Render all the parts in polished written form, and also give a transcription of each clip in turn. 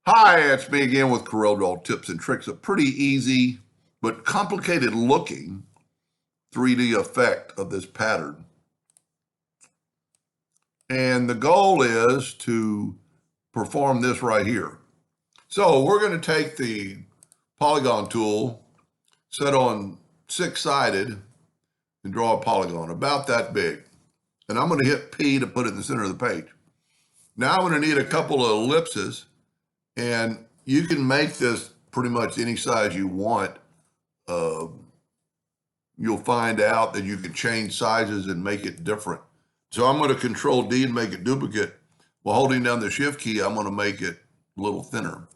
Hi, it's me again with Corel Draw tips and tricks. A pretty easy but complicated looking 3D effect of this pattern. And the goal is to perform this right here. So we're going to take the Polygon tool, set on six-sided, and draw a polygon about that big. And I'm going to hit P to put it in the center of the page. Now I'm going to need a couple of ellipses, and you can make this pretty much any size you want. You'll find out that you can change sizes and make it different. So I'm going to Control D and make it duplicate. While holding down the Shift key, I'm going to make it a little thinner.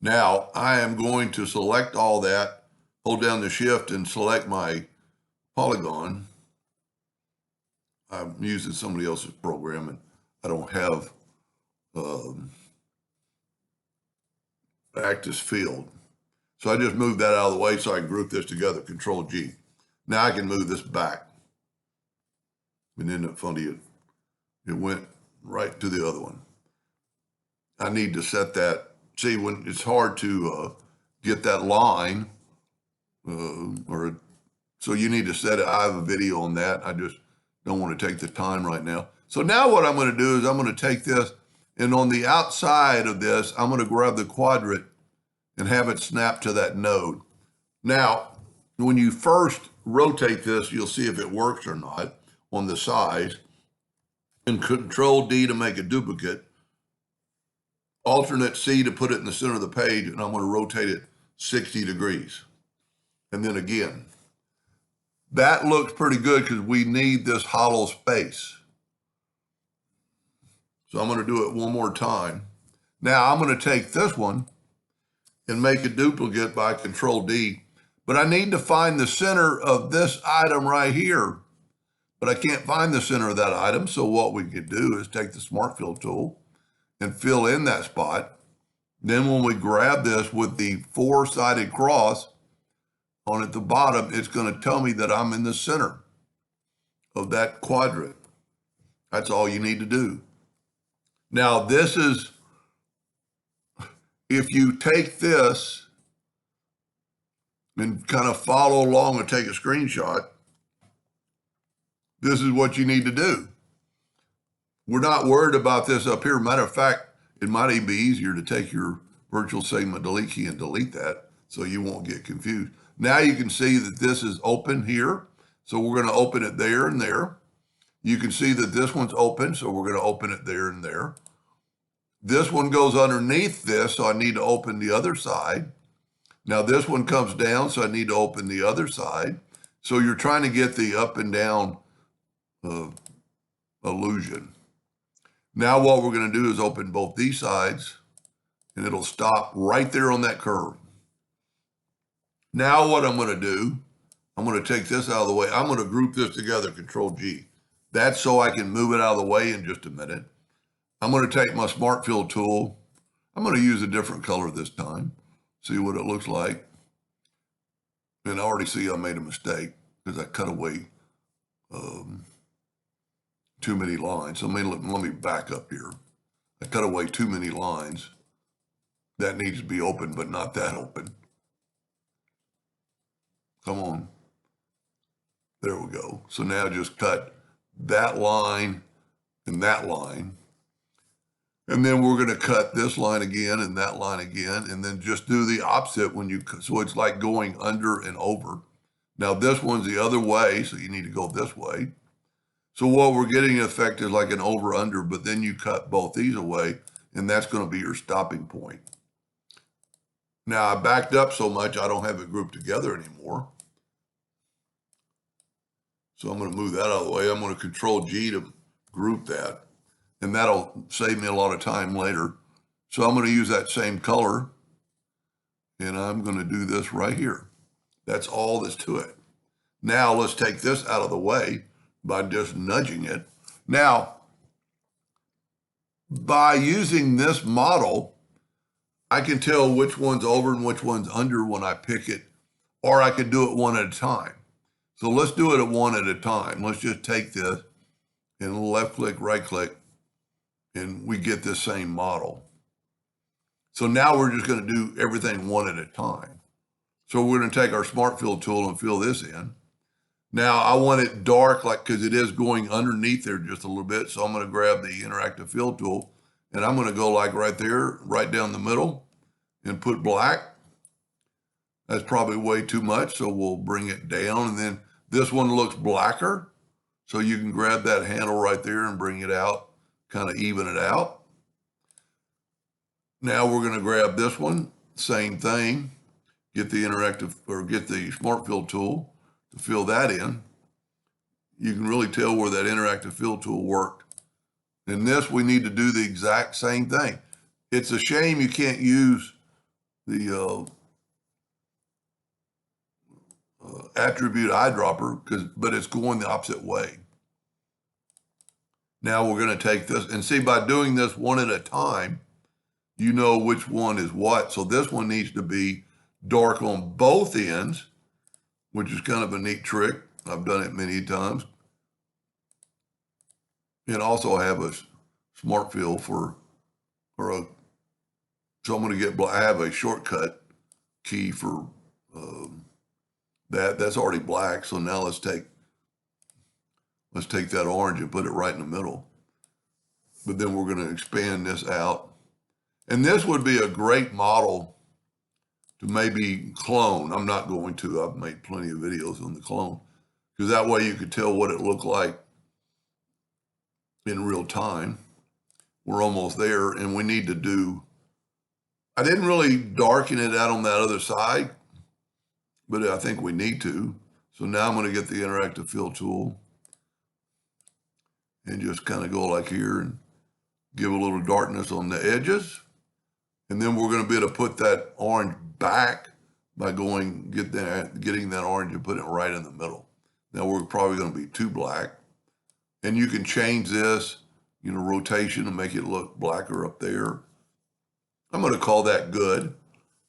Now I am going to select all that, hold down the Shift and select my polygon. I'm using somebody else's program and I don't have Actus field. So I just moved that out of the way so I can group this together, Control G. Now I can move this back. And isn't it funny? It went right to the other one. I need to set that. See, when it's hard to get that line, so you need to set it. I have a video on that. I just don't want to take the time right now. So now what I'm going to do is I'm going to take this, and on the outside of this, I'm going to grab the quadrant and have it snap to that node. Now, when you first rotate this, you'll see if it works or not on the sides. And Control D to make a duplicate. Alternate C to put it in the center of the page, and I'm going to rotate it 60 degrees. And then again. That looks pretty good because we need this hollow space. So I'm going to do it one more time. Now I'm going to take this one and make a duplicate by Control D. But I need to find the center of this item right here. But I can't find the center of that item. So what we could do is take the Smart Fill tool and fill in that spot. Then when we grab this with the four-sided cross on at the bottom, it's going to tell me that I'm in the center of that quadrant. That's all you need to do. Now this is, if you take this and kind of follow along and take a screenshot, this is what you need to do. We're not worried about this up here. Matter of fact, it might even be easier to take your virtual segment delete key and delete that so you won't get confused. Now you can see that this is open here. So we're going to open it there and there. You can see that this one's open. So we're going to open it there and there. This one goes underneath this. So I need to open the other side. Now this one comes down. So I need to open the other side. So you're trying to get the up and down illusion. Now what we're going to do is open both these sides and it'll stop right there on that curve. Now what I'm going to do, I'm going to take this out of the way. I'm going to group this together, Control G. That's so I can move it out of the way in just a minute. I'm going to take my Smart Fill tool. I'm going to use a different color this time. See what it looks like. And I already see I made a mistake because I cut away too many lines. So let me back up here. I cut away too many lines. That needs to be open, but not that open. Come on. There we go. So now just cut that line and that line. And then we're going to cut this line again and that line again, and then just do the opposite when you, so it's like going under and over. Now this one's the other way, so you need to go this way. So what we're getting in effect is like an over under, but then you cut both these away, and that's going to be your stopping point. Now I backed up so much I don't have it grouped together anymore. So I'm going to move that out of the way. I'm going to Control G to group that, and that'll save me a lot of time later. So I'm going to use that same color, and I'm going to do this right here. That's all that's to it. Now let's take this out of the way by just nudging it. Now, by using this model, I can tell which one's over and which one's under when I pick it, or I can do it one at a time. So let's do it at one at a time. Let's just take this and left click, right click, and we get this same model. So now we're just going to do everything one at a time. So we're going to take our Smart Fill tool and fill this in. Now I want it dark, like, because it is going underneath there just a little bit. So I'm going to grab the interactive fill tool and I'm going to go like right there, right down the middle and put black. That's probably way too much. So we'll bring it down, and then this one looks blacker. So you can grab that handle right there and bring it out, kind of even it out. Now we're going to grab this one, same thing, get the interactive or get the Smart Fill tool to fill that in. You can really tell where that interactive fill tool worked. In this, we need to do the exact same thing. It's a shame you can't use the attribute eyedropper, but it's going the opposite way. Now we're going to take this and see, by doing this one at a time, you know which one is what. So this one needs to be dark on both ends, which is kind of a neat trick. I've done it many times. And also I have a Smart Fill so I'm going to I have a shortcut key for that's already black. So now let's take that orange and put it right in the middle. But then we're going to expand this out. And this would be a great model to maybe clone. I'm not going to. I've made plenty of videos on the clone, because that way you could tell what it looked like in real time. We're almost there, and we need to do, I didn't really darken it out on that other side, but I think we need to. So now I'm going to get the interactive fill tool and just kind of go like here and give a little darkness on the edges. And then we're going to be able to put that orange back by getting that orange and putting it right in the middle. Now we're probably going to be too black. And you can change this, rotation and make it look blacker up there. I'm going to call that good.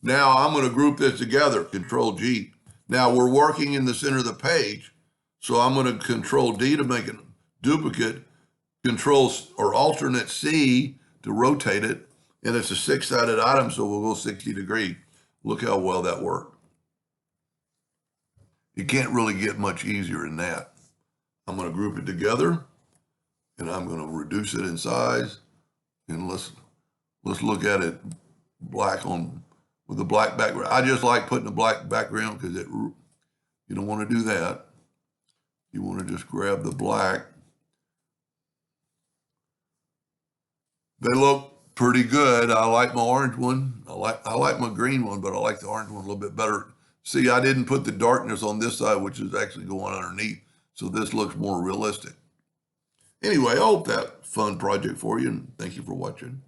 Now I'm going to group this together, Control G. Now we're working in the center of the page. So I'm going to Control D to make a duplicate, Control or Alternate C to rotate it. And it's a 6-sided item, so we'll go 60 degrees. Look how well that worked. You can't really get much easier than that. I'm going to group it together, and I'm going to reduce it in size. And let's look at it black with the black background. I just like putting a black background because you don't want to do that. You want to just grab the black. They look pretty good. I like my orange one. I like my green one, but I like the orange one a little bit better. See, I didn't put the darkness on this side, which is actually going underneath. So this looks more realistic. Anyway, I hope that fun project for you, and thank you for watching.